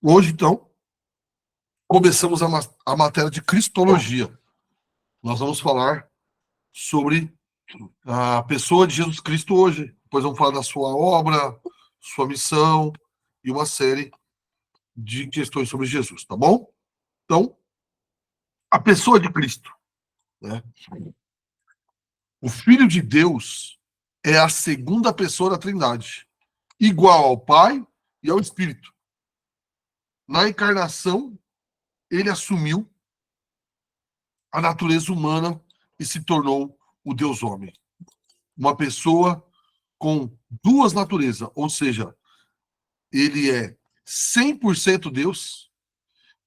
Hoje, então, começamos a matéria de Cristologia. Nós vamos falar sobre a pessoa de Jesus Cristo hoje. Depois vamos falar da sua obra, sua missão e uma série de questões sobre Jesus, tá bom? Então, a pessoa de Cristo, né? O Filho de Deus é a segunda pessoa da Trindade, igual ao Pai e ao Espírito. Na encarnação, ele assumiu a natureza humana e se tornou o Deus homem. Uma pessoa com duas naturezas, ou seja, ele é 100% Deus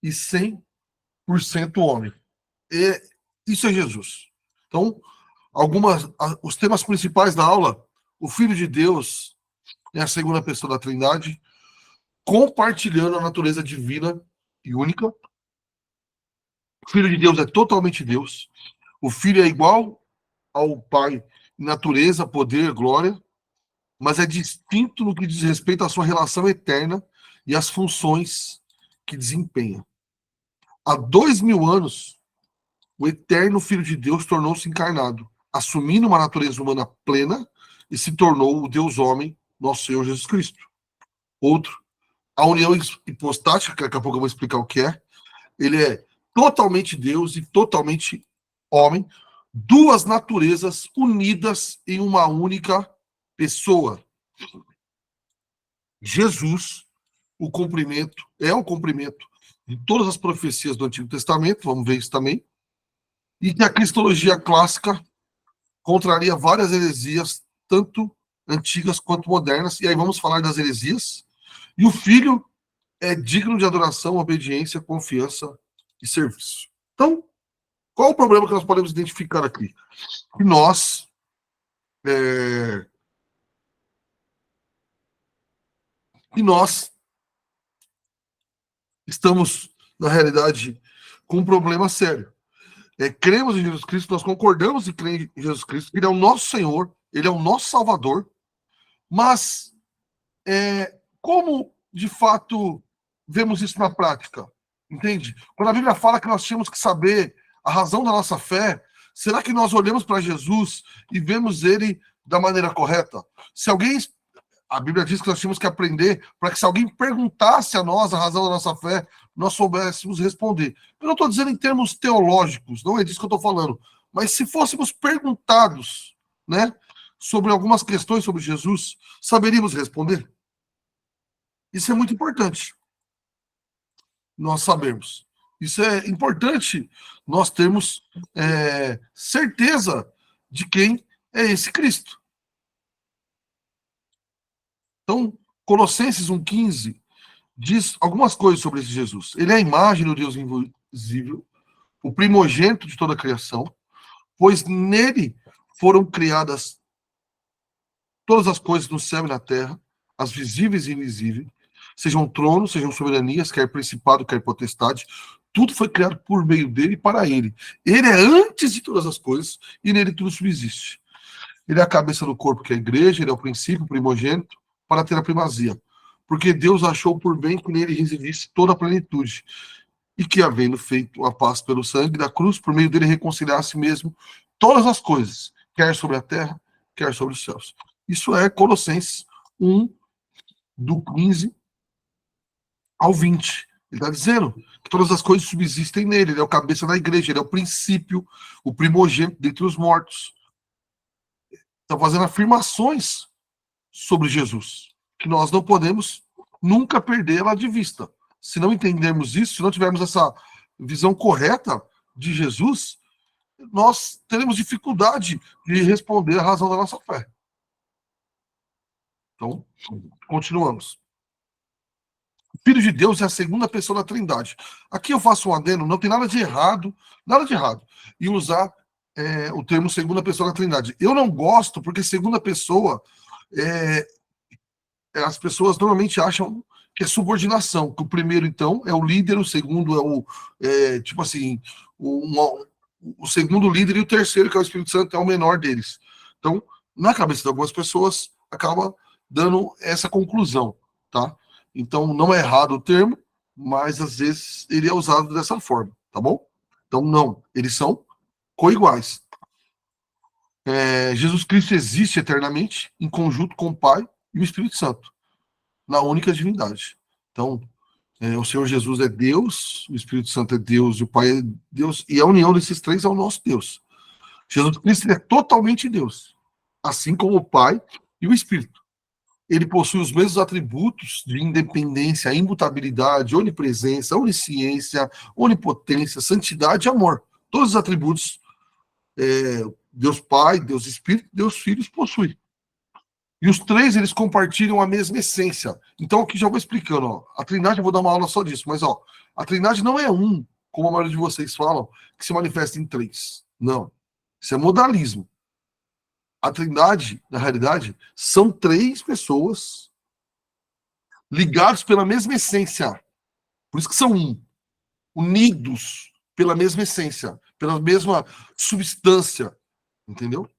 e 100% homem. E isso é Jesus. Então, os temas principais da aula: o Filho de Deus é a segunda pessoa da Trindade, compartilhando a natureza divina e única. O Filho de Deus é totalmente Deus. O Filho é igual ao Pai em natureza, poder, glória, mas é distinto no que diz respeito à sua relação eterna e às funções que desempenha. Há 2000 anos, o eterno Filho de Deus tornou-se encarnado, assumindo uma natureza humana plena e se tornou o Deus homem, nosso Senhor Jesus Cristo. Outro, a união hipostática, que daqui a pouco eu vou explicar o que é. Ele é totalmente Deus e totalmente homem, duas naturezas unidas em uma única pessoa. Jesus, o cumprimento de todas as profecias do Antigo Testamento, vamos ver isso também, e que a cristologia clássica contraria várias heresias, tanto antigas quanto modernas, e aí vamos falar das heresias. E o Filho é digno de adoração, obediência, confiança e serviço. Então, qual o problema que nós podemos identificar aqui? Que nós estamos, na realidade, com um problema sério. Cremos em Jesus Cristo, nós concordamos em crer em Jesus Cristo, Ele é o nosso Senhor, Ele é o nosso Salvador, mas como, de fato, vemos isso na prática? Entende? Quando a Bíblia fala que nós tínhamos que saber a razão da nossa fé, será que nós olhamos para Jesus e vemos Ele da maneira correta? A Bíblia diz que nós tínhamos que aprender para que, se alguém perguntasse a nós a razão da nossa fé, nós soubéssemos responder. Eu não estou dizendo em termos teológicos, não é disso que eu estou falando, mas se fôssemos perguntados, né, sobre algumas questões sobre Jesus, saberíamos responder? Isso é muito importante nós sabermos. Isso é importante nós termos certeza de quem é esse Cristo. Então, Colossenses 1,15 diz algumas coisas sobre esse Jesus. Ele é a imagem do Deus invisível, o primogênito de toda a criação, pois nele foram criadas todas as coisas no céu e na terra, as visíveis e invisíveis, sejam tronos, sejam soberanias, quer principado, quer potestade, tudo foi criado por meio dele e para ele. Ele é antes de todas as coisas e nele tudo subsiste. Ele é a cabeça do corpo, que é a igreja, ele é o princípio, o primogênito, para ter a primazia. Porque Deus achou por bem que nele residisse toda a plenitude, e que, havendo feito a paz pelo sangue da cruz, por meio dele reconciliar a si mesmo todas as coisas, quer sobre a terra, quer sobre os céus. Isso é Colossenses 1, do 15 ao 20. Ele está dizendo que todas as coisas subsistem nele, ele é o cabeça da igreja, ele é o princípio, o primogênito dentre os mortos. Está fazendo afirmações sobre Jesus, que nós não podemos nunca perdê-la de vista. Se não entendermos isso, se não tivermos essa visão correta de Jesus, nós teremos dificuldade de responder a razão da nossa fé. Então, continuamos. O Filho de Deus é a segunda pessoa da Trindade. Aqui eu faço um adendo, não tem nada de errado em usar o termo segunda pessoa da Trindade. Eu não gosto, porque segunda pessoa, as pessoas normalmente acham que é subordinação, que o primeiro, então, é o líder, o segundo tipo assim, o segundo líder, e o terceiro, que é o Espírito Santo, é o menor deles. Então, na cabeça de algumas pessoas, acaba dando essa conclusão, tá? Então, não é errado o termo, mas às vezes ele é usado dessa forma, tá bom? Então, não, eles são coiguais. Jesus Cristo existe eternamente, em conjunto com o Pai e o Espírito Santo, na única divindade. Então, o Senhor Jesus é Deus, o Espírito Santo é Deus e o Pai é Deus, e a união desses três é o nosso Deus. Jesus Cristo é totalmente Deus, assim como o Pai e o Espírito. Ele possui os mesmos atributos de independência, imutabilidade, onipresença, onisciência, onipotência, santidade e amor. Todos os atributos Deus Pai, Deus Espírito, Deus Filho possui. E os três, eles compartilham a mesma essência. Então, aqui já vou explicando. Ó. A Trindade, eu vou dar uma aula só disso, mas ó, a Trindade não é um, como a maioria de vocês falam, que se manifesta em três. Não. Isso é modalismo. A Trindade, na realidade, são três pessoas ligados pela mesma essência. Por isso que são um. Unidos pela mesma essência, pela mesma substância. Entendeu?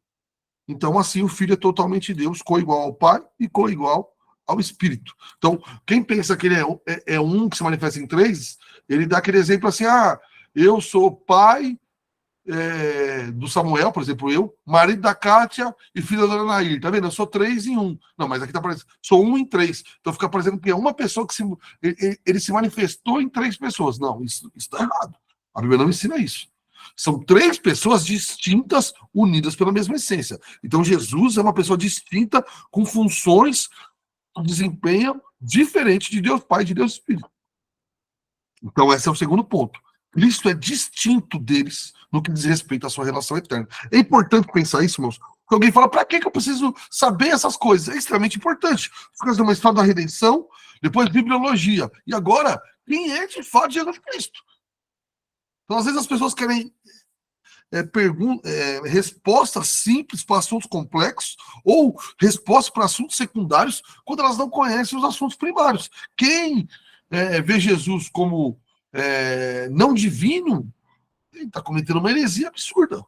Então, assim, o Filho é totalmente Deus, coigual ao Pai e coigual ao Espírito. Então, quem pensa que ele é um que se manifesta em três, ele dá aquele exemplo assim, eu sou pai do Samuel, por exemplo, eu, marido da Kátia e filho da Dona Nair, tá vendo? Eu sou três em um. Não, mas aqui tá parecendo, sou um em três. Então fica parecendo que é uma pessoa que ele se manifestou em três pessoas. Não, isso tá errado. A Bíblia não ensina isso. São três pessoas distintas, unidas pela mesma essência. Então Jesus é uma pessoa distinta, com funções que desempenham diferente de Deus Pai e de Deus Espírito. Então esse é o segundo ponto. Cristo é distinto deles no que diz respeito à sua relação eterna. É importante pensar isso, meus. Porque alguém fala, para que eu preciso saber essas coisas? É extremamente importante. Por causa de uma história da redenção, depois bibliologia. E agora, quem é de fato Jesus Cristo? Então, às vezes as pessoas querem respostas simples para assuntos complexos ou respostas para assuntos secundários quando elas não conhecem os assuntos primários. Quem vê Jesus como não divino está cometendo uma heresia absurda.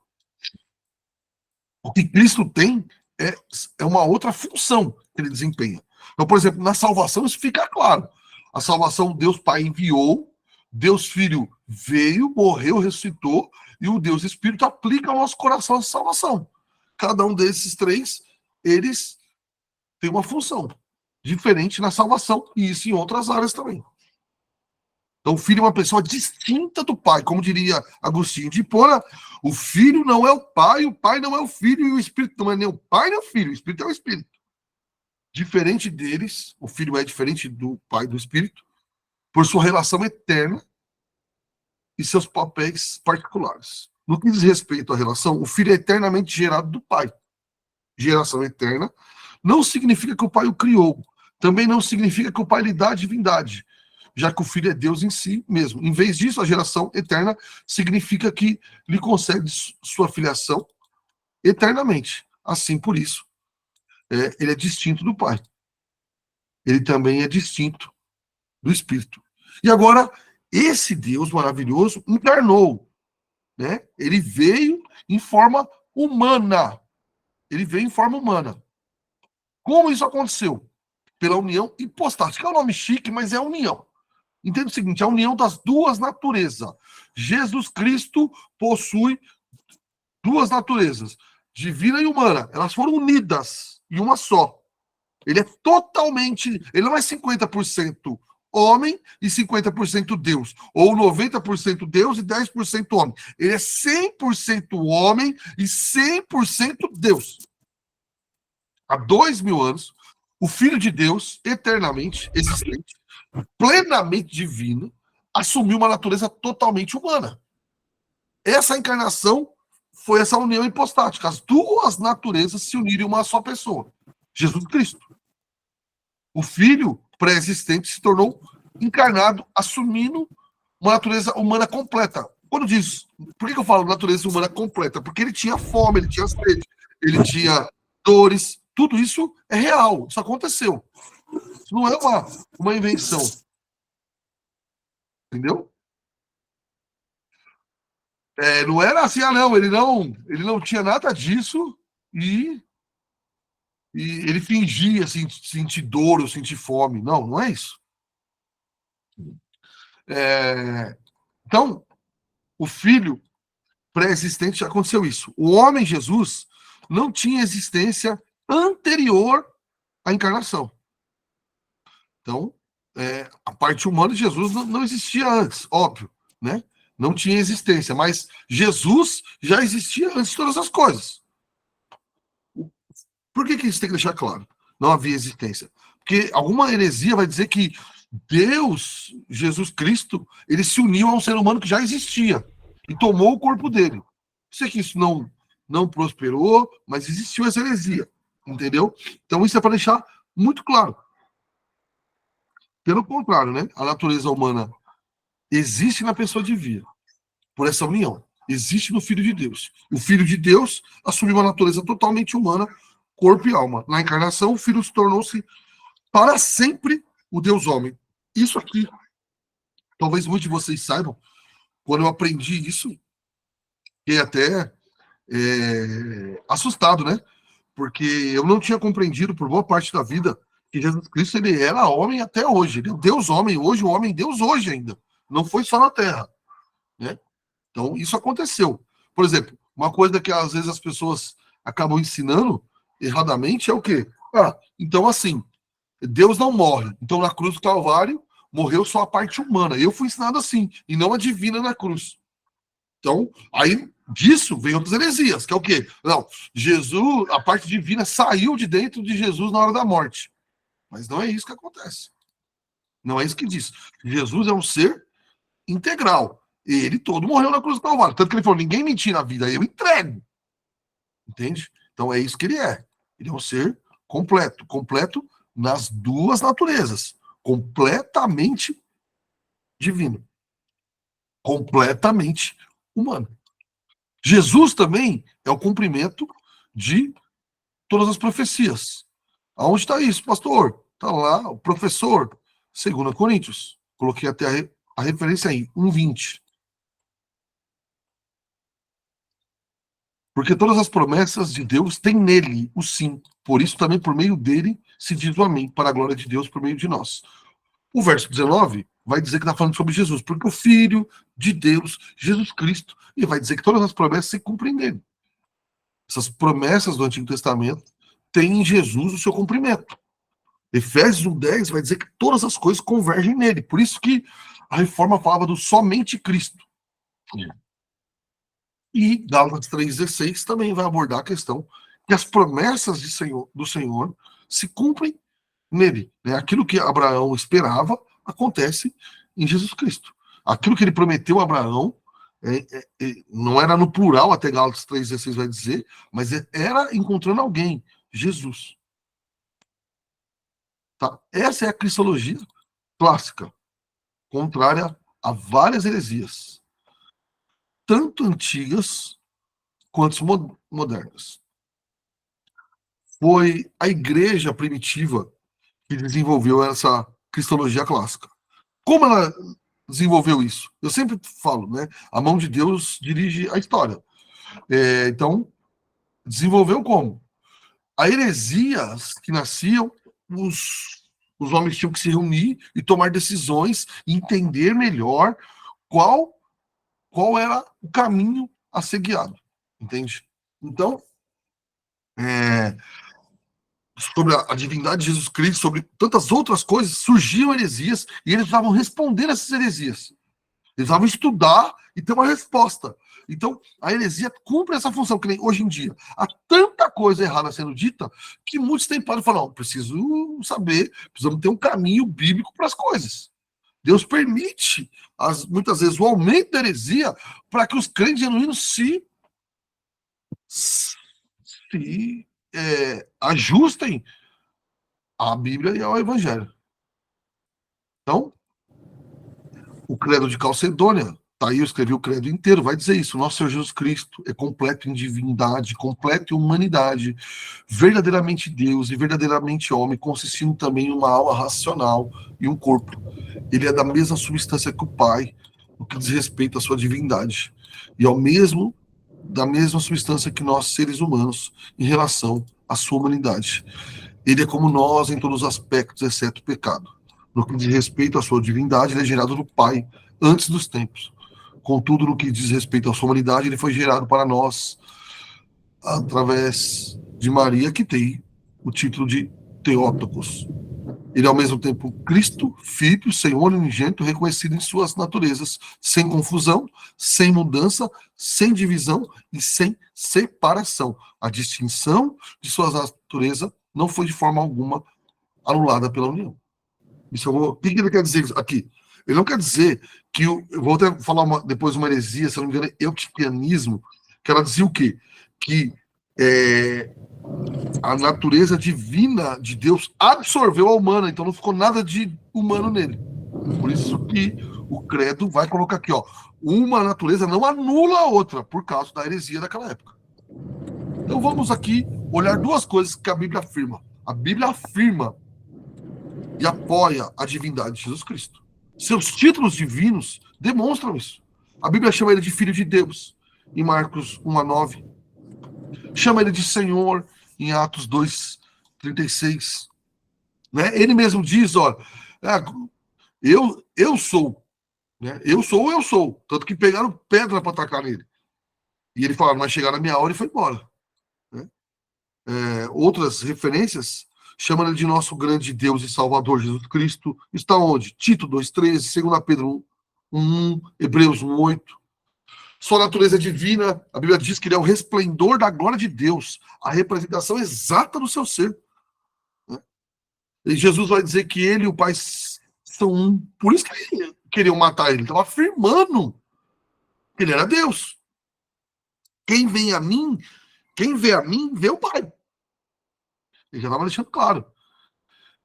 O que Cristo tem é uma outra função que ele desempenha. Então, por exemplo, na salvação isso fica claro. A salvação Deus Pai enviou, Deus Filho veio, morreu, ressuscitou, e o Deus Espírito aplica ao nosso coração a salvação. Cada um desses três, eles têm uma função diferente na salvação, e isso em outras áreas também. Então, o filho é uma pessoa distinta do pai, como diria Agostinho de Hipona, o filho não é o pai não é o filho, e o espírito não é nem o pai nem o filho, o espírito é o espírito. Diferente deles, o filho é diferente do pai e do espírito, por sua relação eterna e seus papéis particulares. No que diz respeito à relação, o filho é eternamente gerado do pai. Geração eterna não significa que o pai o criou, também não significa que o pai lhe dá a divindade, já que o Filho é Deus em si mesmo. Em vez disso, a geração eterna significa que lhe concede sua filiação eternamente. Assim, por isso, ele é distinto do Pai. Ele também é distinto do Espírito. E agora, esse Deus maravilhoso encarnou. Né? Ele veio em forma humana. Ele veio em forma humana. Como isso aconteceu? Pela união hipostática. É um nome chique, mas é a união. Entenda o seguinte, a união das duas naturezas. Jesus Cristo possui duas naturezas, divina e humana. Elas foram unidas em uma só. Ele é totalmente, ele não é 50% homem e 50% Deus, ou 90% Deus e 10% homem. Ele é 100% homem e 100% Deus. Há 2000 anos, o Filho de Deus, eternamente existente, plenamente divino, assumiu uma natureza totalmente humana. Essa encarnação foi essa união hipostática. As duas naturezas se uniram em uma só pessoa, Jesus Cristo. O Filho pré-existente se tornou encarnado, assumindo uma natureza humana completa. Quando diz, por que eu falo natureza humana completa? Porque ele tinha fome, ele tinha sede, ele tinha dores, tudo isso é real, isso aconteceu. Isso não é uma invenção. Entendeu? Não era assim, não, ele não tinha nada disso e, e ele fingia sentir dor ou sentir fome. Não, não é isso. Então, o filho pré-existente já aconteceu isso. O homem Jesus não tinha existência anterior à encarnação. Então, a parte humana de Jesus não existia antes, óbvio, né? Não tinha existência, mas Jesus já existia antes de todas as coisas. Por que isso tem que deixar claro? Não havia existência. Porque alguma heresia vai dizer que Deus, Jesus Cristo, ele se uniu a um ser humano que já existia e tomou o corpo dele. Sei que isso não prosperou, mas existiu essa heresia, entendeu? Então isso é para deixar muito claro. Pelo contrário, né? A natureza humana existe na pessoa divina, por essa união. Existe no Filho de Deus. O Filho de Deus assumiu uma natureza totalmente humana, corpo e alma. Na encarnação, o Filho se tornou-se para sempre o Deus homem. Isso aqui, talvez muitos de vocês saibam, quando eu aprendi isso, fiquei até assustado, né? Porque eu não tinha compreendido por boa parte da vida que Jesus Cristo ele era homem até hoje. Ele é Deus homem hoje, o homem Deus hoje ainda. Não foi só na Terra, né? Então isso aconteceu. Por exemplo, uma coisa que às vezes as pessoas acabam ensinando erradamente é o quê? Então assim, Deus não morre. Então na cruz do Calvário morreu só a parte humana. Eu fui ensinado assim, e não a divina na cruz. Então, aí disso vem outras heresias, que é o quê? Não, Jesus, a parte divina saiu de dentro de Jesus na hora da morte. Mas não é isso que acontece. Não é isso que diz. Jesus é um ser integral. Ele todo morreu na cruz do Calvário. Tanto que ele falou: ninguém mentir na vida, eu entrego. Entende? Então é isso que ele é. Ele é um ser completo. Completo nas duas naturezas. Completamente divino. Completamente humano. Jesus também é o cumprimento de todas as profecias. Aonde está isso, pastor? Está lá, o professor, 2 Coríntios. Coloquei até a referência aí, 1:20. Porque todas as promessas de Deus têm nele o sim. Por isso também por meio dele se diz o amém, para a glória de Deus por meio de nós. O verso 19 vai dizer que está falando sobre Jesus, porque o Filho de Deus, Jesus Cristo, e vai dizer que todas as promessas se cumprem nele. Essas promessas do Antigo Testamento têm em Jesus o seu cumprimento. Efésios 1:10 vai dizer que todas as coisas convergem nele. Por isso que a reforma falava do somente Cristo. E Gálatas 3:16 também vai abordar a questão que as promessas do Senhor se cumprem nele. Né? Aquilo que Abraão esperava acontece em Jesus Cristo. Aquilo que ele prometeu a Abraão não era no plural, até Gálatas 3:16 vai dizer, mas era encontrando alguém, Jesus. Tá? Essa é a cristologia clássica, contrária a várias heresias, tanto antigas quanto modernas. Foi a igreja primitiva que desenvolveu essa cristologia clássica. Como ela desenvolveu isso? Eu sempre falo, né? A mão de Deus dirige a história. Então, desenvolveu como? A heresias que nasciam, os homens tinham que se reunir e tomar decisões, e entender melhor qual era o caminho a ser guiado, entende? Então, sobre a divindade de Jesus Cristo, sobre tantas outras coisas, surgiam heresias e eles precisavam responder a essas heresias. Eles precisavam estudar e ter uma resposta. Então, a heresia cumpre essa função, que nem hoje em dia. Há tanta coisa errada sendo dita que muitos têm parado e falam: não, preciso saber, precisamos ter um caminho bíblico para as coisas. Deus permite, muitas vezes, o aumento da heresia para que os crentes genuínos ajustem à Bíblia e ao Evangelho. Então, o credo de Calcedônia, tá aí, eu escrevi o credo inteiro, vai dizer isso: nosso Senhor Jesus Cristo é completo em divindade, completo em humanidade, verdadeiramente Deus e verdadeiramente homem, consistindo também em uma alma racional e um corpo. Ele é da mesma substância que o Pai, no que diz respeito à sua divindade, e da mesma substância que nós, seres humanos, em relação à sua humanidade. Ele é como nós em todos os aspectos, exceto o pecado. No que diz respeito à sua divindade, ele é gerado do Pai, antes dos tempos. Contudo, no que diz respeito à sua humanidade, ele foi gerado para nós através de Maria, que tem o título de Theotokos. Ele é ao mesmo tempo Cristo, Filho, Senhor unigênito, reconhecido em suas naturezas, sem confusão, sem mudança, sem divisão e sem separação. A distinção de suas naturezas não foi de forma alguma anulada pela união. O que ele quer dizer aqui? Ele não quer dizer que eu vou até falar depois uma heresia, se não me engano, é eutipianismo, que ela dizia o quê? Que a natureza divina de Deus absorveu a humana, então não ficou nada de humano nele. Por isso que o credo vai colocar aqui, ó, uma natureza não anula a outra, por causa da heresia daquela época. Então vamos aqui olhar duas coisas que a Bíblia afirma. A Bíblia afirma e apoia a divindade de Jesus Cristo. Seus títulos divinos demonstram isso. A Bíblia chama ele de Filho de Deus, em Marcos 1:9. Chama ele de Senhor, em Atos 2:36. Né? Ele mesmo diz, olha, eu sou, né? Eu sou. Tanto que pegaram pedra para atacar nele. E ele fala, mas chegaram na minha hora e foi embora. Né? Outras referências chamam ele de nosso grande Deus e Salvador, Jesus Cristo. Está onde? Tito 2:13, 2 Pedro 1:1, Hebreus 1:8. Sua natureza divina, a Bíblia diz que ele é o resplendor da glória de Deus, a representação exata do seu ser. Né? E Jesus vai dizer que ele e o Pai são um. Por isso que queriam matar ele. Estava afirmando que ele era Deus. Quem vê a mim, vê o Pai. Ele já estava deixando claro.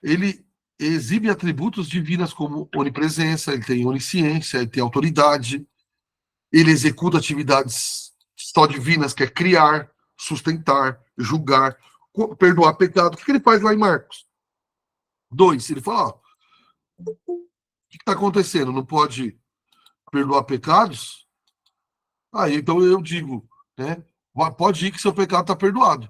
Ele exibe atributos divinos como onipresença, ele tem onisciência, ele tem autoridade, ele executa atividades só divinas, que é criar, sustentar, julgar, perdoar pecado. O que ele faz lá em Marcos 2? Ele fala, ó, o que está acontecendo? Não pode perdoar pecados? Aí, então eu digo, né? Pode ir que seu pecado está perdoado.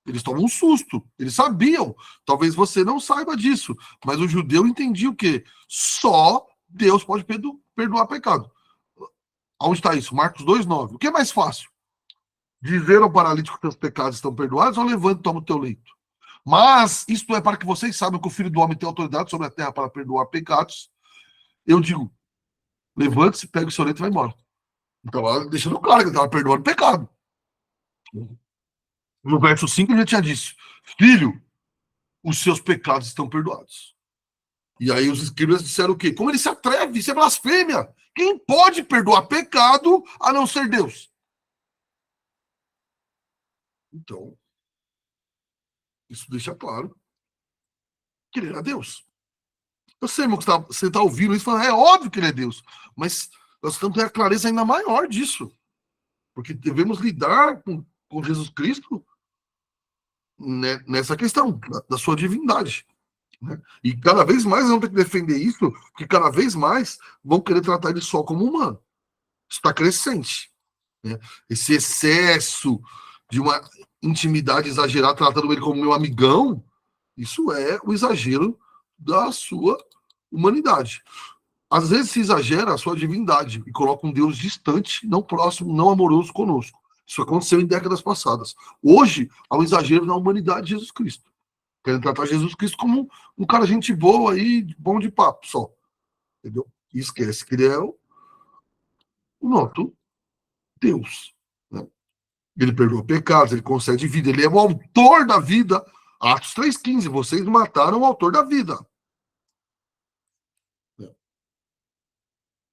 Eles tomam um susto. Eles sabiam. Talvez você não saiba disso. Mas o judeu entendia o quê? Só Deus pode perdoar pecado. Onde está isso? Marcos 2:9. O que é mais fácil? Dizer ao paralítico que teus pecados estão perdoados ou levanta e toma o teu leito? Mas isto é para que vocês saibam que o Filho do Homem tem autoridade sobre a terra para perdoar pecados. Eu digo, levante-se, pega o seu leito e vai embora. Então, deixando claro que ele estava perdoando pecado. No verso 5 ele já tinha dito, filho, os seus pecados estão perdoados. E aí os escribas disseram o quê? Como ele se atreve? Isso é blasfêmia. Quem pode perdoar pecado a não ser Deus? Então, isso deixa claro que ele era Deus. Eu sei, irmão, que você está ouvindo isso, falando, é óbvio que ele é Deus. Mas nós temos que ter a clareza ainda maior disso. Porque devemos lidar com Jesus Cristo, né, nessa questão da sua divindade. Né? E cada vez mais vão ter que defender isso, porque cada vez mais vão querer tratar ele só como humano. Isso está crescente. Né? Esse excesso de uma intimidade exagerada, tratando ele como meu amigão, isso é o exagero da sua humanidade. Às vezes se exagera a sua divindade e coloca um Deus distante, não próximo, não amoroso conosco. Isso aconteceu em décadas passadas. Hoje, há um exagero na humanidade de Jesus Cristo. Querem tratar Jesus Cristo como um cara gente boa aí, bom de papo só. Entendeu? E esquece que ele é o nosso Deus. Né? Ele perdoa pecados, ele concede vida, ele é o autor da vida. Atos 3,15, vocês mataram o autor da vida.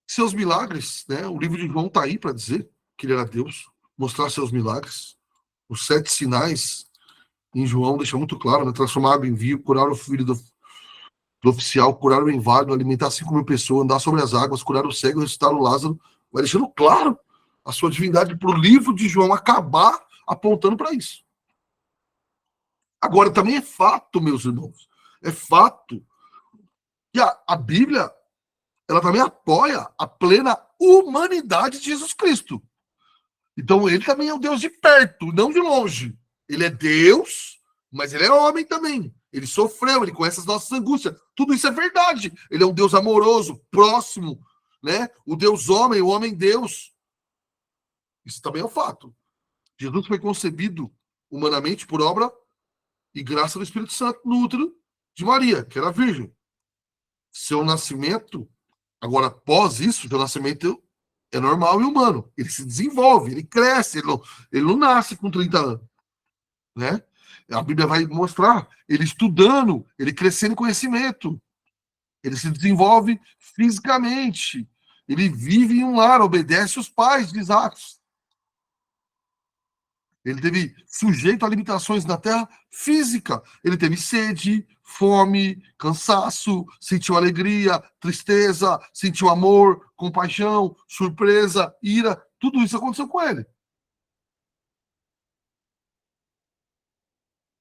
Seus milagres, né? O livro de João está aí para dizer que ele era Deus, mostrar seus milagres. Os 7 sinais em João deixa muito claro, né? Transformar água em vinho, curar o filho do oficial, curar o inválido, alimentar 5.000 pessoas, andar sobre as águas, curar o cego, ressuscitar o Lázaro. Vai deixando claro a sua divindade para o livro de João acabar apontando para isso. Agora, também é fato, meus irmãos, é fato que a Bíblia ela também apoia a plena humanidade de Jesus Cristo. Então, ele também é um Deus de perto, não de longe. Ele é Deus, mas ele é homem também. ele sofreu, ele conhece as nossas angústias. Tudo isso é verdade. Ele é um Deus amoroso, próximo, né? O Deus homem, o homem Deus. Isso também é um fato. Jesus foi concebido humanamente por obra e graça do Espírito Santo no útero de Maria, que era virgem. Seu nascimento, agora após isso, seu nascimento é normal e humano. Ele se desenvolve, ele cresce, ele não nasce com 30 anos, né? A Bíblia vai mostrar ele estudando, ele crescendo em conhecimento, ele se desenvolve fisicamente, ele vive em um lar, obedece os pais de Isaac. Ele teve sujeito a limitações na terra física. Ele teve sede, fome, cansaço, sentiu alegria, tristeza, sentiu amor, compaixão, surpresa, ira. Tudo isso aconteceu com ele.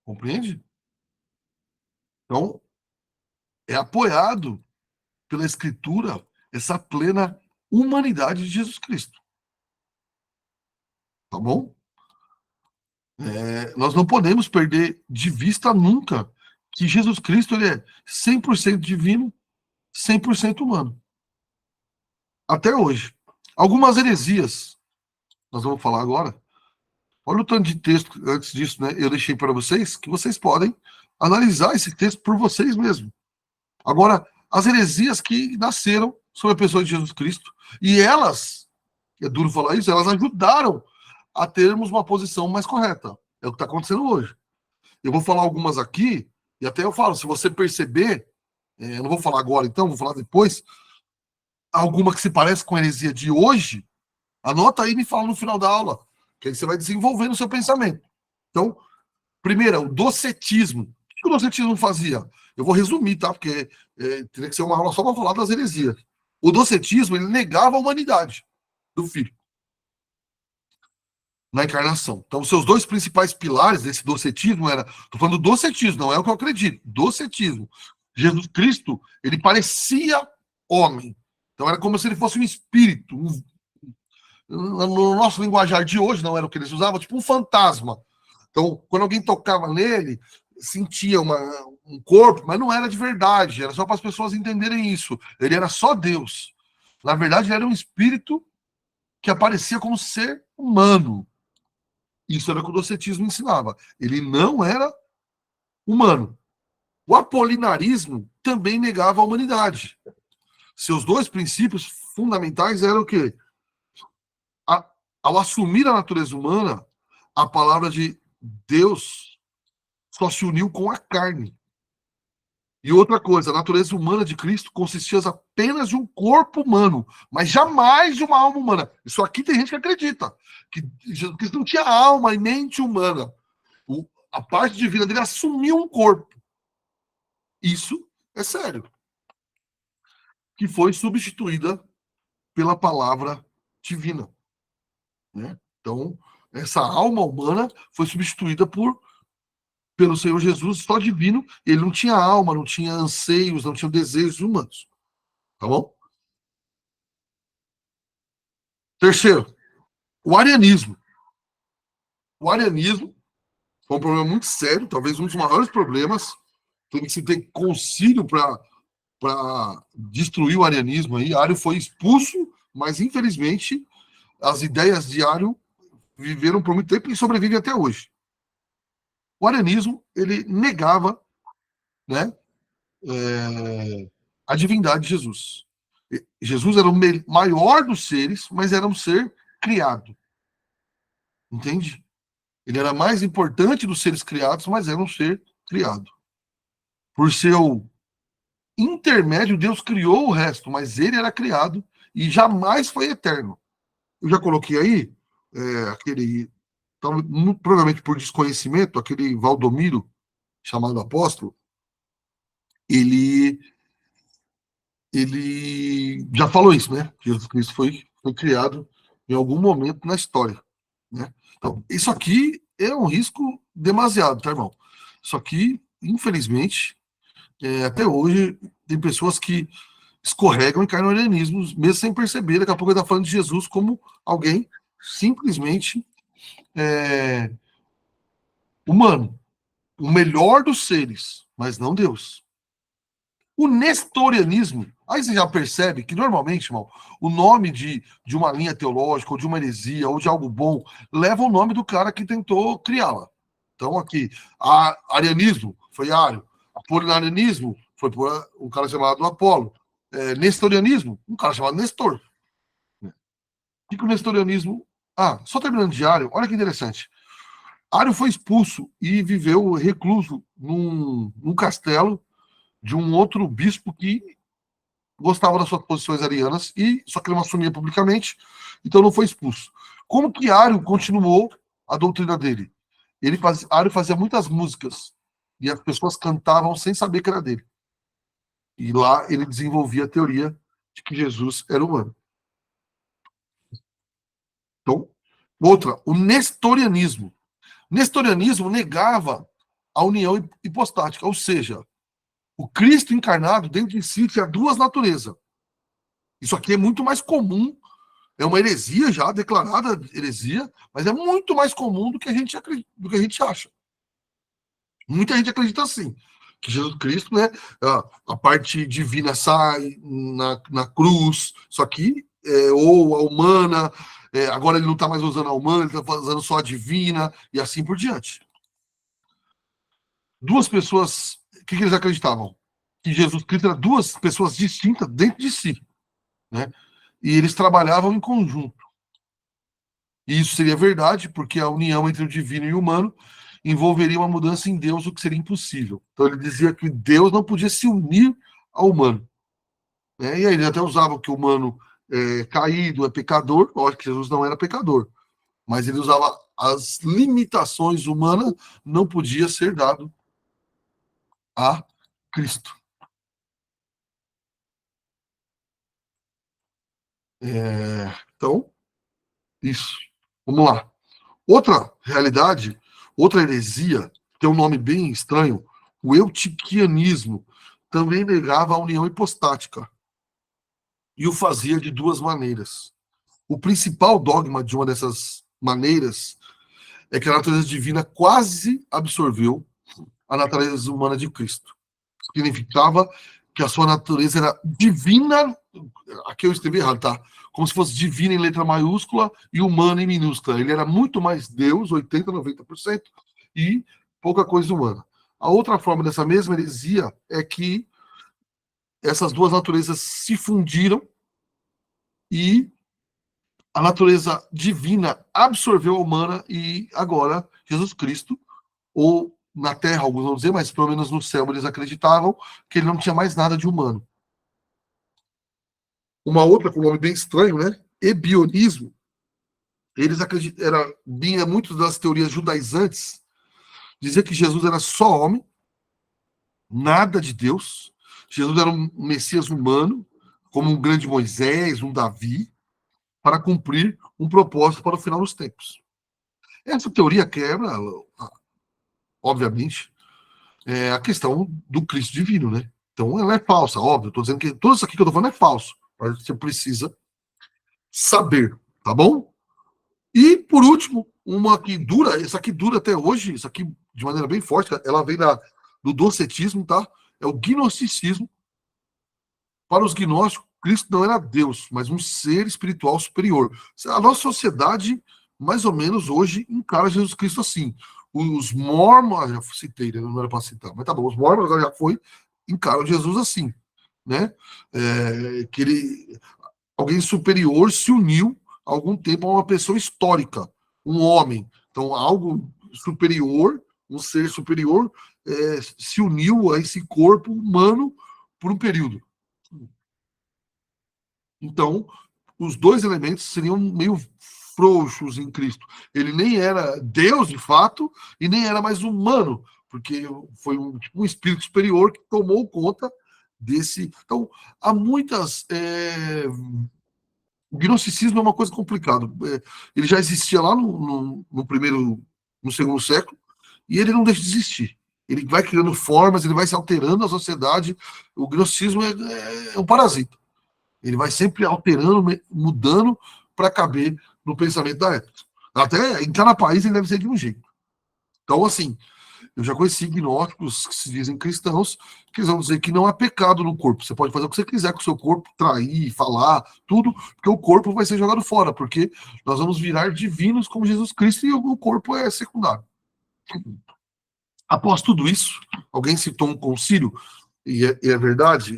Compreende? Então, é apoiado pela Escritura essa plena humanidade de Jesus Cristo. Tá bom? Nós não podemos perder de vista nunca que Jesus Cristo ele é 100% divino, 100% humano. Até hoje. Algumas heresias, nós vamos falar agora. Olha o tanto de texto antes disso, né? Eu deixei para vocês, que vocês podem analisar esse texto por vocês mesmos. Agora, as heresias que nasceram sobre a pessoa de Jesus Cristo, e elas, é duro falar isso, elas ajudaram a termos uma posição mais correta. É o que está acontecendo hoje. Eu vou falar algumas aqui, e até eu falo, se você perceber, eu não vou falar agora então, vou falar depois, alguma que se parece com a heresia de hoje, anota aí e me fala no final da aula, que aí você vai desenvolvendo o seu pensamento. Então, primeiro, o docetismo. O que o docetismo fazia? Eu vou resumir, tá? Porque teria que ser uma aula só para falar das heresias. O docetismo, ele negava a humanidade do Filho na encarnação. Então, os seus dois principais pilares desse docetismo era, estou falando do docetismo, não é o que eu acredito, docetismo. Jesus Cristo, ele parecia homem. Então, era como se ele fosse um espírito, no nosso linguajar de hoje, não era o que eles usavam, tipo um fantasma. Então, quando alguém tocava nele, sentia um corpo, mas não era de verdade, era só para as pessoas entenderem isso. Ele era só Deus. Na verdade, ele era um espírito que aparecia como ser humano. Isso era o que o docetismo ensinava. Ele não era humano. O apolinarismo também negava a humanidade. Seus dois princípios fundamentais eram o quê? Ao assumir a natureza humana, a palavra de Deus só se uniu com a carne. E outra coisa, a natureza humana de Cristo consistia apenas de um corpo humano, mas jamais de uma alma humana. Isso aqui tem gente que acredita, que Jesus Cristo não tinha alma e mente humana. A parte divina dele assumiu um corpo. Isso é sério. Que foi substituída pela palavra divina. Né? Então, essa alma humana foi substituída pelo Senhor Jesus, só divino. Ele não tinha alma, não tinha anseios, não tinha desejos humanos. Tá bom? Terceiro, o arianismo. O arianismo foi um problema muito sério, talvez um dos maiores problemas. Teve que se ter concílio para destruir o arianismo aí. Ario foi expulso, mas infelizmente as ideias de Ario viveram por muito tempo e sobrevivem até hoje. O arianismo, ele negava, né, a divindade de Jesus. Jesus era o maior dos seres, mas era um ser criado. Entende? Ele era mais importante dos seres criados, mas era um ser criado. Por seu intermédio, Deus criou o resto, mas ele era criado e jamais foi eterno. Eu já coloquei aí aquele, provavelmente por desconhecimento, aquele Valdomiro, chamado apóstolo, ele já falou isso, né? Jesus Cristo foi criado em algum momento na história, né? Então, isso aqui é um risco demasiado, tá, irmão? Isso aqui, infelizmente, até hoje, tem pessoas que escorregam e caem no arianismo, mesmo sem perceber. Daqui a pouco ele está falando de Jesus como alguém simplesmente humano. o melhor dos seres, mas não Deus. O nestorianismo, aí você já percebe que normalmente, irmão, o nome de uma linha teológica, ou de uma heresia, ou de algo bom, leva o nome do cara que tentou criá-la. Então, aqui, arianismo foi Ário, apolinarismo foi por um cara chamado Apolo, nestorianismo, um cara chamado Nestor. O que o nestorianismo. Ah, só terminando de Ário, olha que interessante. Ário foi expulso e viveu recluso num castelo de um outro bispo que gostava das suas posições arianas e só que ele não assumia publicamente, então não foi expulso. Como que Ário continuou a doutrina dele? Ário fazia muitas músicas e as pessoas cantavam sem saber que era dele. E lá ele desenvolvia a teoria de que Jesus era humano. Então, outra, o nestorianismo. O nestorianismo negava a união hipostática, ou seja, o Cristo encarnado dentro de si tinha duas naturezas. Isso aqui é muito mais comum, é uma heresia já, declarada heresia, mas é muito mais comum do que a gente acredita, do que a gente acha. Muita gente acredita assim, que Jesus Cristo, né, a parte divina sai na cruz, só que, ou a humana, agora ele não está mais usando a humana, ele está usando só a divina, e assim por diante. Duas pessoas, o que eles acreditavam? Que Jesus Cristo era duas pessoas distintas dentro de si, né? E eles trabalhavam em conjunto. E isso seria verdade, porque a união entre o divino e o humano envolveria uma mudança em Deus, o que seria impossível. Então ele dizia que Deus não podia se unir ao humano. Né? E aí ele até usava que o humano caído é pecador, lógico que Jesus não era pecador, mas ele usava as limitações humanas, não podia ser dado a Cristo. Então, isso. Vamos lá. Outra realidade, outra heresia, tem um nome bem estranho, o eutiquianismo, também negava a união hipostática e o fazia de duas maneiras. O principal dogma de uma dessas maneiras é que a natureza divina quase absorveu a natureza humana de Cristo. Significava que a sua natureza era divina, aqui eu escrevi errado, tá? Como se fosse divina em letra maiúscula e humana em minúscula. Ele era muito mais Deus, 80, 90%, e pouca coisa humana. A outra forma dessa mesma heresia é que essas duas naturezas se fundiram e a natureza divina absorveu a humana e agora Jesus Cristo, ou na Terra, alguns vão dizer, mas pelo menos no céu eles acreditavam que ele não tinha mais nada de humano. Uma outra com um nome bem estranho, né? Ebionismo. Eles acreditam, vinha muito das teorias judaizantes, dizia que Jesus era só homem, nada de Deus. Jesus era um Messias humano, como um grande Moisés, um Davi, para cumprir um propósito para o final dos tempos. Essa teoria quebra, obviamente, a questão do Cristo divino, né? Então ela é falsa, óbvio. Estou dizendo que tudo isso aqui que eu estou falando é falso. Mas você precisa saber, tá bom? E, por último, uma que dura, essa aqui dura até hoje, isso aqui de maneira bem forte, ela vem do docetismo, tá? É o gnosticismo. Para os gnósticos, Cristo não era Deus, mas um ser espiritual superior. A nossa sociedade, mais ou menos, hoje, encara Jesus Cristo assim. Os mormons, já citei, né? Não era para citar, mas tá bom, os mormons já foi, encaram Jesus assim, né? Que ele, alguém superior se uniu há algum tempo a uma pessoa histórica, um homem. Então, algo superior, um ser superior, se uniu a esse corpo humano por um período. Então, os dois elementos seriam meio frouxos em Cristo. Ele nem era Deus, de fato, e nem era mais humano, porque foi um espírito superior que tomou conta desse. Então, há muitas. O gnosticismo é uma coisa complicada. Ele já existia lá no primeiro, no segundo século, e ele não deixa de existir. Ele vai criando formas, ele vai se alterando a sociedade. O gnosticismo é um parasita. Ele vai sempre alterando, mudando para caber no pensamento da época. Até em cada país ele deve ser de um jeito. Então, assim, Eu já conheci gnósticos que se dizem cristãos, que eles vão dizer que não há pecado no corpo. Você pode fazer o que você quiser com o seu corpo, trair, falar, tudo, porque o corpo vai ser jogado fora, porque nós vamos virar divinos como Jesus Cristo e o corpo é secundário. Após tudo isso, alguém citou um concílio, e é verdade,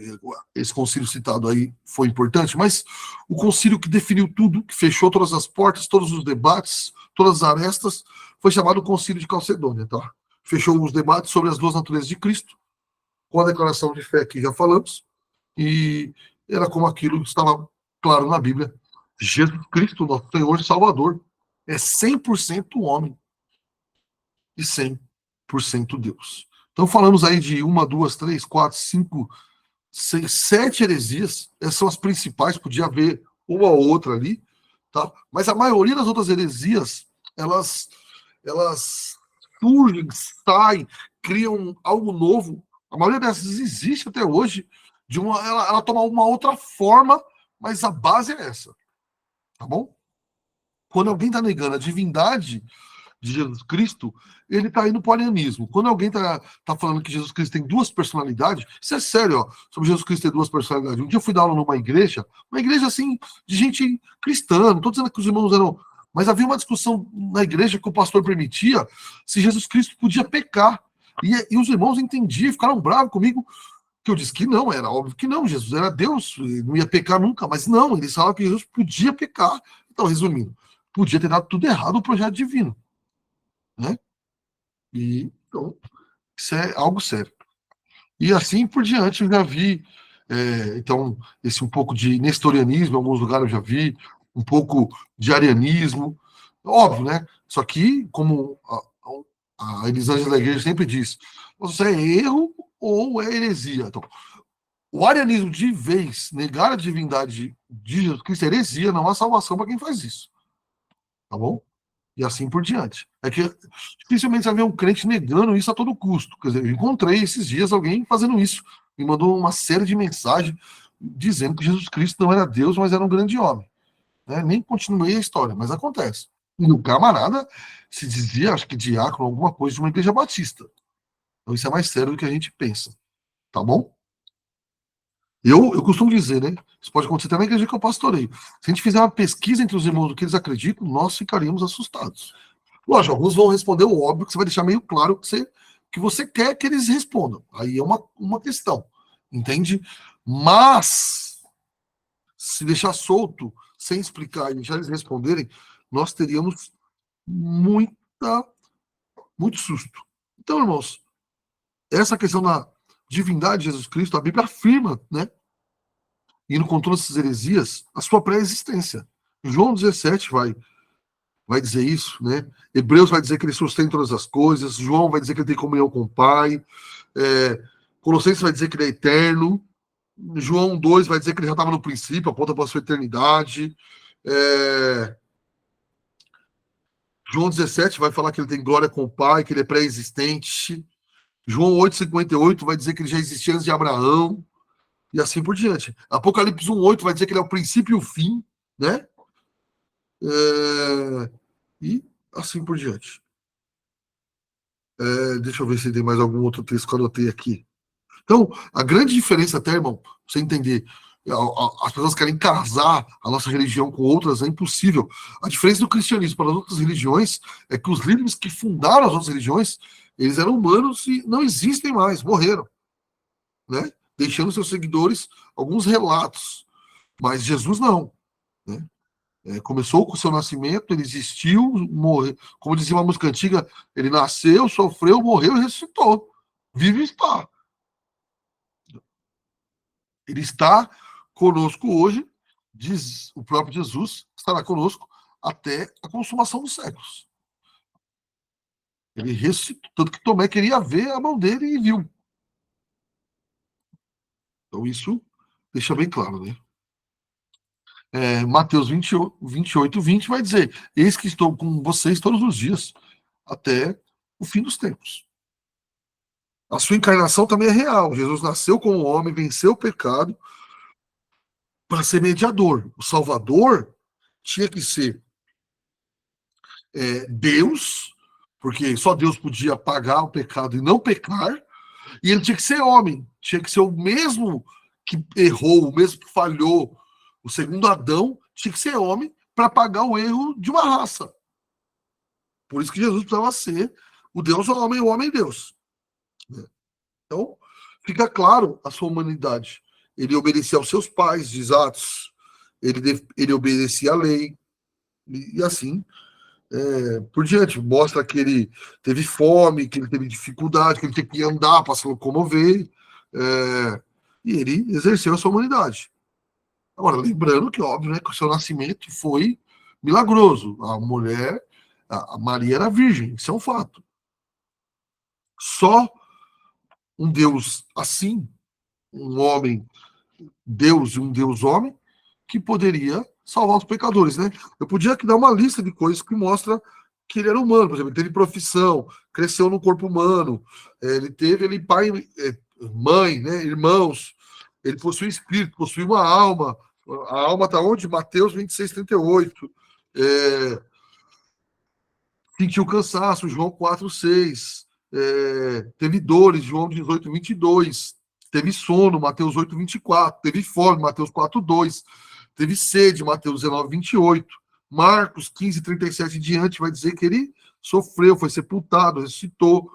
esse concílio citado aí foi importante, mas o concílio que definiu tudo, que fechou todas as portas, todos os debates, todas as arestas, foi chamado Concílio de Calcedônia, tá? Fechou os debates sobre as duas naturezas de Cristo, com a declaração de fé que já falamos, e era como aquilo que estava claro na Bíblia. Jesus Cristo, nosso Senhor e Salvador, é 100% homem e 100% Deus. Então falamos aí de uma, duas, três, quatro, cinco, seis, sete heresias. Essas são as principais, podia haver uma ou outra ali, tá? Mas a maioria das outras heresias, elas surgem, saem, criam algo novo. A maioria dessas existe até hoje, ela toma uma outra forma, mas a base é essa, tá bom? Quando alguém está negando a divindade de Jesus Cristo, ele está indo para o arianismo. Quando alguém tá falando que Jesus Cristo tem duas personalidades, isso é sério, ó, sobre Jesus Cristo ter duas personalidades. Um dia eu fui dar aula numa igreja, uma igreja assim, de gente cristã, não estou dizendo que os irmãos eram. Mas havia uma discussão na igreja que o pastor permitia se Jesus Cristo podia pecar. E os irmãos entendiam, ficaram bravos comigo, que eu disse que não, era óbvio que não, Jesus era Deus, não ia pecar nunca, mas não, eles falavam que Jesus podia pecar. Então, resumindo, podia ter dado tudo errado o projeto divino, né? E então, isso é algo sério. E assim por diante, eu já vi, então, esse um pouco de nestorianismo, em alguns lugares eu já vi, um pouco de arianismo, óbvio, né? Só que, como a Elisângela da Igreja sempre diz, você é erro ou é heresia. Então, o arianismo de vez, negar a divindade de Jesus Cristo é heresia, não há salvação para quem faz isso. Tá bom? E assim por diante. É que dificilmente você vê um crente negando isso a todo custo. Quer dizer, eu encontrei esses dias alguém fazendo isso. Me mandou uma série de mensagens dizendo que Jesus Cristo não era Deus, mas era um grande homem. Né? Nem continuei a história, mas acontece. E o camarada se dizia, acho que diácono, alguma coisa de uma igreja batista. Então isso é mais sério do que a gente pensa. Tá bom? Eu costumo dizer, né? Isso pode acontecer até na igreja que eu pastorei. Se a gente fizer uma pesquisa entre os irmãos do que eles acreditam, nós ficaríamos assustados. Lógico, alguns vão responder o óbvio, que você vai deixar meio claro que você quer que eles respondam. Aí é uma questão, entende? Mas, se deixar solto, sem explicar e deixar eles responderem, nós teríamos muita, muito susto. Então, irmãos, essa questão da divindade de Jesus Cristo, a Bíblia afirma, né? Indo com todas essas heresias, a sua pré-existência. João 17 vai dizer isso, né? Hebreus vai dizer que ele sustenta todas as coisas, João vai dizer que ele tem comunhão com o Pai, Colossenses vai dizer que ele é eterno, João 2 vai dizer que ele já estava no princípio, aponta para a sua eternidade, João 17 vai falar que ele tem glória com o Pai, que ele é pré-existente, João 8,58 vai dizer que ele já existia antes de Abraão, e assim por diante. Apocalipse 1,8 vai dizer que ele é o princípio e o fim, né? E assim por diante. Deixa eu ver se tem mais algum outro texto que eu anotei aqui. Então, a grande diferença até, irmão, pra você entender, as pessoas querem casar a nossa religião com outras, é impossível. A diferença do cristianismo para as outras religiões é que os líderes que fundaram as outras religiões, eles eram humanos e não existem mais, morreram, né? Deixando seus seguidores alguns relatos. Mas Jesus não, né? Começou com o seu nascimento, ele existiu, morreu. Como dizia uma música antiga, ele nasceu, sofreu, morreu e ressuscitou. Vive e está. Ele está conosco hoje, diz o próprio Jesus, estará conosco até a consumação dos séculos. Ele ressuscitou, tanto que Tomé queria ver a mão dele e viu. Então isso deixa bem claro, né? Mateus 28, 20 vai dizer: Eis que estou com vocês todos os dias, até o fim dos tempos. A sua encarnação também é real. Jesus nasceu como homem, venceu o pecado para ser mediador. O Salvador tinha que ser Deus, porque só Deus podia pagar o pecado e não pecar, e ele tinha que ser homem, tinha que ser o mesmo que errou, o mesmo que falhou, o segundo Adão, tinha que ser homem para pagar o erro de uma raça. Por isso que Jesus precisava ser o Deus homem, o homem Deus. Então, fica claro a sua humanidade. Ele obedecia aos seus pais, diz Atos, ele obedecia à lei, e assim por diante. Mostra que ele teve fome, que ele teve dificuldade, que ele teve que andar para se locomover, e ele exerceu a sua humanidade. Agora, lembrando que, óbvio, né, que o seu nascimento foi milagroso. A mulher, a Maria era virgem, isso é um fato. Só um Deus assim, um homem Deus e um Deus homem, que poderia salvar os pecadores, né? Eu podia aqui dar uma lista de coisas que mostra que ele era humano, por exemplo, ele teve profissão, cresceu no corpo humano, ele pai, mãe, né, irmãos, ele possui espírito, possui uma alma. A alma está onde? Mateus 26, 38. Sentiu cansaço, João 4, 6. Teve dores, João 18, 22. Teve sono, Mateus 8, 24. Teve fome, Mateus 4, 2. Teve sede, Mateus 19, 28. Marcos 15, 37 em diante vai dizer que ele sofreu, foi sepultado, ressuscitou.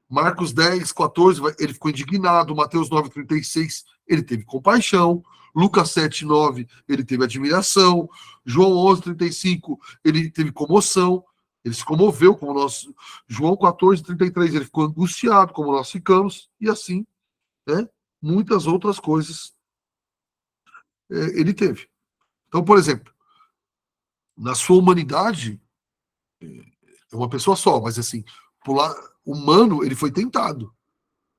Marcos 10, 14, ele ficou indignado. Mateus 9, 36, ele teve compaixão. Lucas 7, 9, ele teve admiração. João 11, 35, ele teve comoção. Ele se comoveu, como nós. João 14, 33, ele ficou angustiado, como nós ficamos, e assim, né? Muitas outras coisas ele teve. Então, por exemplo, na sua humanidade, é uma pessoa só, mas assim, por lá, humano, ele foi tentado,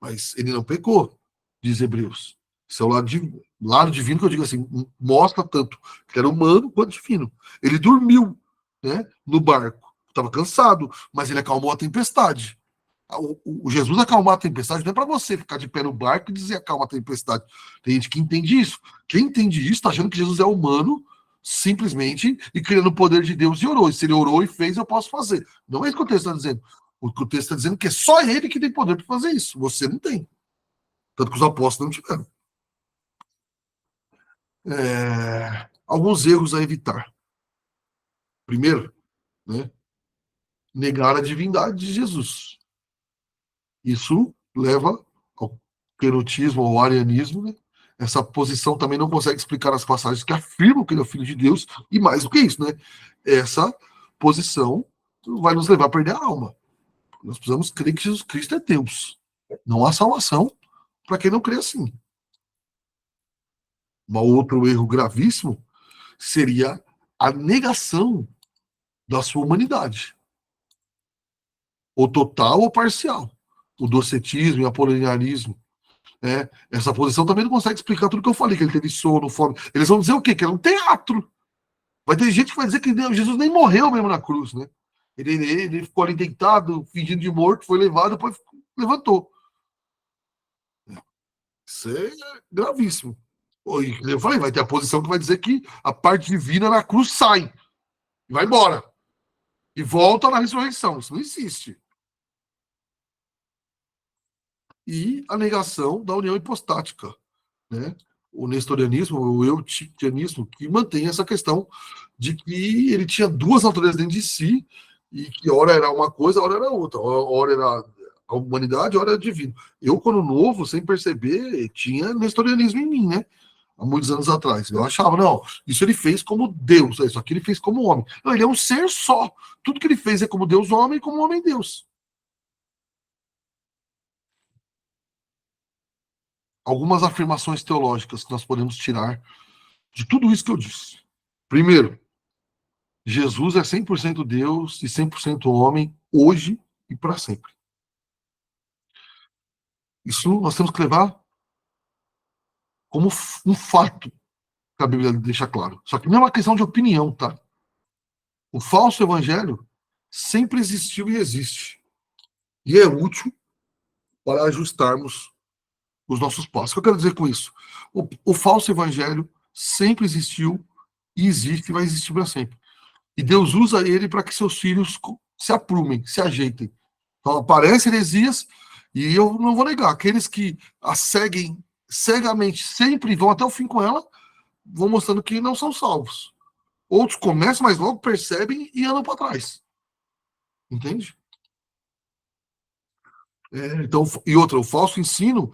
mas ele não pecou, diz Hebreus. Esse é o lado divino que eu digo assim, mostra tanto que era humano quanto divino. Ele dormiu, né, no barco, estava cansado, mas ele acalmou a tempestade. O Jesus acalmar a tempestade não é para você ficar de pé no barco e dizer acalma a tempestade. Tem gente que entende isso. Quem entende isso está achando que Jesus é humano, simplesmente, e criando o poder de Deus e orou. E se ele orou e fez, eu posso fazer. Não é isso que o texto está dizendo. O que o texto está dizendo é que é só ele que tem poder para fazer isso. Você não tem. Tanto que os apóstolos não tiveram. Alguns erros a evitar. Primeiro, né, negar a divindade de Jesus. Isso leva ao quenotismo, ao arianismo, né? Essa posição também não consegue explicar as passagens que afirmam que ele é o Filho de Deus, e mais do que isso, né? Essa posição vai nos levar a perder a alma. Nós precisamos crer que Jesus Cristo é Deus. Não há salvação para quem não crê assim. Um outro erro gravíssimo seria a negação da sua humanidade, ou total ou parcial. O docetismo e o apoloniarismo. Essa posição também não consegue explicar tudo que eu falei, que ele teve sono, fome. Eles vão dizer o quê? Que era um teatro. Vai ter gente que vai dizer que Jesus nem morreu mesmo na cruz, né? Ele ficou ali deitado, fingindo de morto, foi levado, depois levantou. Isso é gravíssimo. Eu falei, vai ter a posição que vai dizer que a parte divina na cruz sai, e vai embora, e volta na ressurreição. Isso não existe. E a negação da união hipostática, né? O nestorianismo, o eutiquianismo, que mantém essa questão de que ele tinha duas naturezas dentro de si e que ora era uma coisa, ora era outra. Ora era a humanidade, ora era divino. Eu, quando novo, sem perceber, tinha nestorianismo em mim, né? Há muitos anos atrás. Eu achava, não, isso ele fez como Deus, isso aqui ele fez como homem. Não, ele é um ser só. Tudo que ele fez é como Deus homem e como homem Deus. Algumas afirmações teológicas que nós podemos tirar de tudo isso que eu disse. Primeiro, Jesus é 100% Deus e 100% homem, hoje e para sempre. Isso nós temos que levar como um fato que a Bíblia deixa claro. Só que não é uma questão de opinião, tá? O falso evangelho sempre existiu e existe. E é útil para ajustarmos os nossos passos. O que eu quero dizer com isso? O falso evangelho sempre existiu e existe e vai existir para sempre. E Deus usa ele para que seus filhos se aprumem, se ajeitem. Então aparecem heresias, e eu não vou negar, aqueles que a seguem cegamente, sempre vão até o fim com ela, vão mostrando que não são salvos. Outros começam, mas logo percebem e andam para trás. Entende? Então, e outra, o falso ensino,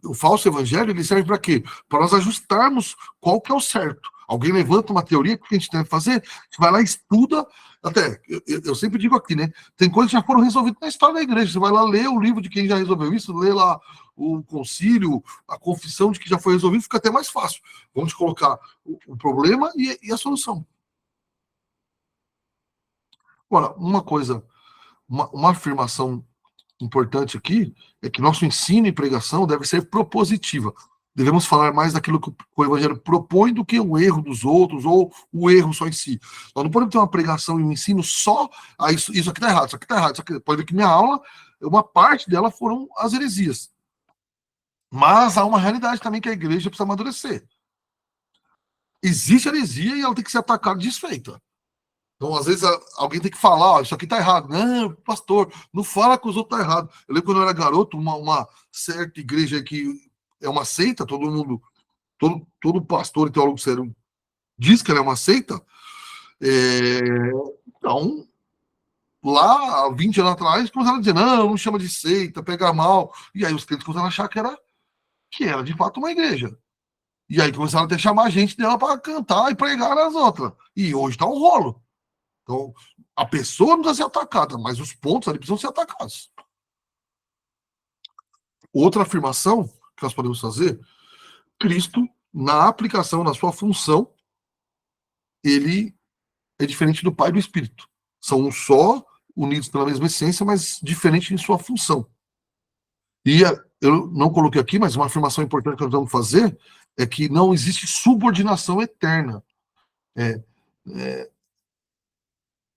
o falso evangelho, ele serve para quê? Para nós ajustarmos qual que é o certo. Alguém levanta uma teoria, o que a gente deve fazer? A gente vai lá e estuda. Até, eu sempre digo aqui, né? Tem coisas que já foram resolvidas na história da igreja. Você vai lá ler o livro de quem já resolveu isso, lê lá o concílio, a confissão de que já foi resolvido, fica até mais fácil. Vamos colocar o problema e a solução. Agora, uma coisa, uma afirmação importante aqui é que nosso ensino e pregação deve ser propositiva. Devemos falar mais daquilo que o Evangelho propõe do que o erro dos outros ou o erro só em si. Nós não podemos ter uma pregação e um ensino só. Isso aqui está errado, isso aqui está errado. Isso aqui, pode ver que minha aula, uma parte dela foram as heresias. Mas há uma realidade também que a igreja precisa amadurecer. Existe heresia e ela tem que ser atacada e desfeita. Então, às vezes, alguém tem que falar, ó, isso aqui tá errado. Não, pastor, não fala que os outros tá errado. Eu lembro quando eu era garoto, uma certa igreja que é uma seita, todo mundo, todo pastor e teólogo sério diz que ela é uma seita. Então, lá, há 20 anos atrás, começaram a dizer, não chama de seita, pega mal. E aí os crentes começaram a achar que era de fato uma igreja. E aí começaram a até chamar a gente dela para cantar e pregar nas outras. E hoje tá um rolo. Então, a pessoa não precisa ser atacada, mas os pontos ali precisam ser atacados. Outra afirmação que nós podemos fazer, Cristo, na aplicação, na sua função, ele é diferente do Pai e do Espírito. São um só, unidos pela mesma essência, mas diferente em sua função. E eu não coloquei aqui, mas uma afirmação importante que nós vamos fazer é que não existe subordinação eterna.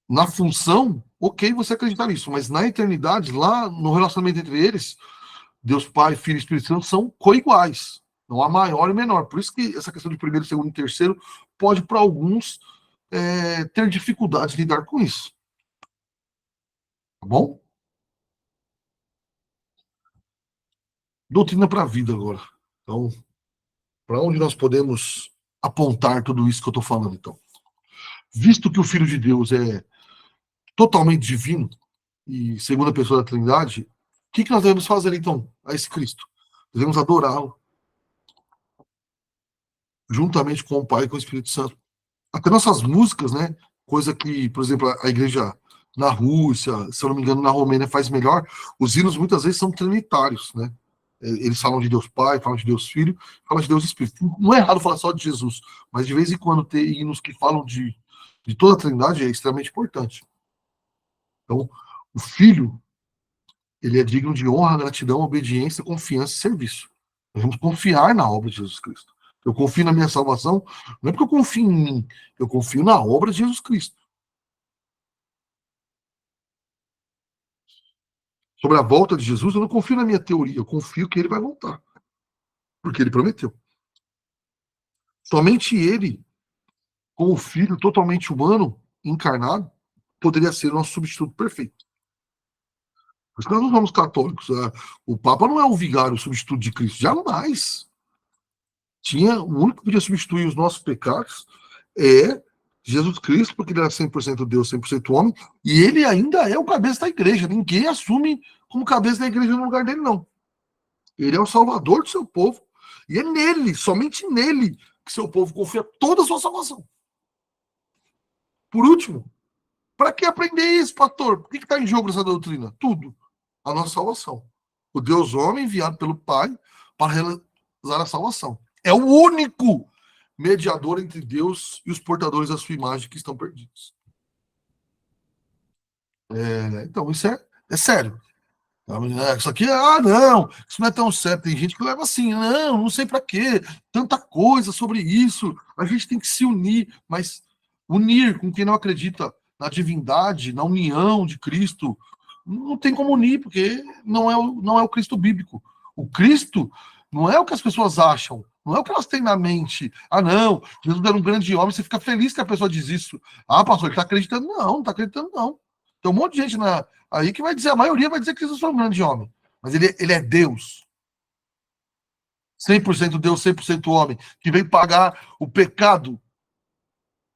Na função, ok você acreditar nisso, mas na eternidade, lá no relacionamento entre eles, Deus Pai, Filho e Espírito Santo são coiguais. Não há maior e menor. Por isso que essa questão de primeiro, segundo e terceiro pode, para alguns, ter dificuldade de lidar com isso. Tá bom? Doutrina para a vida agora. Então, para onde nós podemos apontar tudo isso que eu estou falando, então? Visto que o Filho de Deus é totalmente divino e segunda pessoa da Trindade, o que nós devemos fazer, então, a esse Cristo? Devemos adorá-lo juntamente com o Pai e com o Espírito Santo. Até nossas músicas, né? Coisa que, por exemplo, a igreja na Rússia, se eu não me engano, na Romênia faz melhor. Os hinos muitas vezes são trinitários, né? Eles falam de Deus Pai, falam de Deus Filho, falam de Deus Espírito. Não é errado falar só de Jesus, mas de vez em quando ter hinos que falam de toda a Trindade é extremamente importante. Então, o Filho, ele é digno de honra, gratidão, obediência, confiança e serviço. Nós vamos confiar na obra de Jesus Cristo. Eu confio na minha salvação, não é porque eu confio em mim, eu confio na obra de Jesus Cristo. Sobre a volta de Jesus, eu não confio na minha teoria, eu confio que ele vai voltar. Porque ele prometeu. Somente ele, com o Filho totalmente humano, encarnado, poderia ser o nosso substituto perfeito. Por isso que nós não somos católicos. O Papa não é o vigário, o substituto de Cristo. Jamais. O único que podia substituir os nossos pecados é Jesus Cristo, porque ele era 100% Deus, 100% homem, e ele ainda é o cabeça da igreja. Ninguém assume como cabeça da igreja no lugar dele, não. Ele é o salvador do seu povo, e é nele, somente nele, que seu povo confia toda a sua salvação. Por último, para que aprender isso, pastor? Por que está em jogo essa doutrina? Tudo. A nossa salvação. O Deus homem enviado pelo Pai para realizar a salvação. É o único mediador entre Deus e os portadores da sua imagem que estão perdidos. Então, isso é sério. Isso aqui, não, isso não é tão sério. Tem gente que leva assim, não sei para quê, tanta coisa sobre isso. A gente tem que se unir, mas unir com quem não acredita na divindade, na união de Cristo, não tem como unir, porque não é o Cristo bíblico. O Cristo não é o que as pessoas acham, não é o que elas têm na mente. Não, Jesus era um grande homem, você fica feliz que a pessoa diz isso. Pastor, ele está acreditando? Não está acreditando, não. Tem um monte de gente aí que vai dizer, a maioria vai dizer que Jesus foi um grande homem. Mas ele é Deus. 100% Deus, 100% homem, que veio pagar o pecado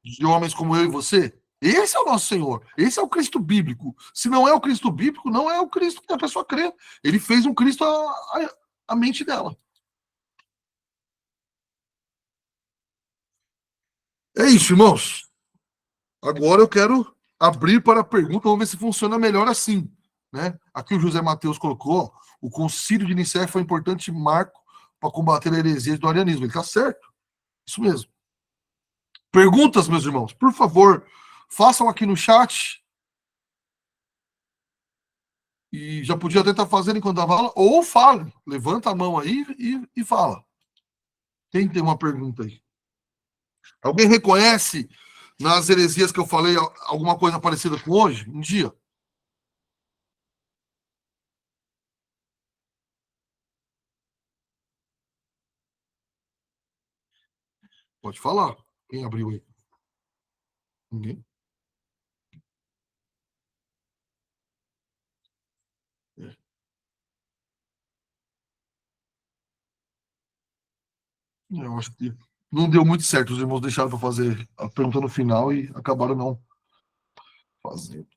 de homens como eu e você. Esse é o nosso Senhor. Esse é o Cristo bíblico. Se não é o Cristo bíblico, não é o Cristo que a pessoa crê. Ele fez um Cristo à mente dela. É isso, irmãos. Agora eu quero abrir para a pergunta, vamos ver se funciona melhor assim. Né? Aqui o José Mateus colocou: o concílio de Nicéia foi um importante marco para combater a heresia do arianismo. Ele está certo. Isso mesmo. Perguntas, meus irmãos, por favor, façam aqui no chat. E já podia até estar fazendo enquanto dava aula, ou fala, levanta a mão aí e fala. Quem tem uma pergunta aí? Alguém reconhece nas heresias que eu falei alguma coisa parecida com hoje? Um dia? Pode falar. Quem abriu aí? Ninguém? É. Eu acho que não deu muito certo. Os irmãos deixaram para fazer a pergunta no final e acabaram não fazendo.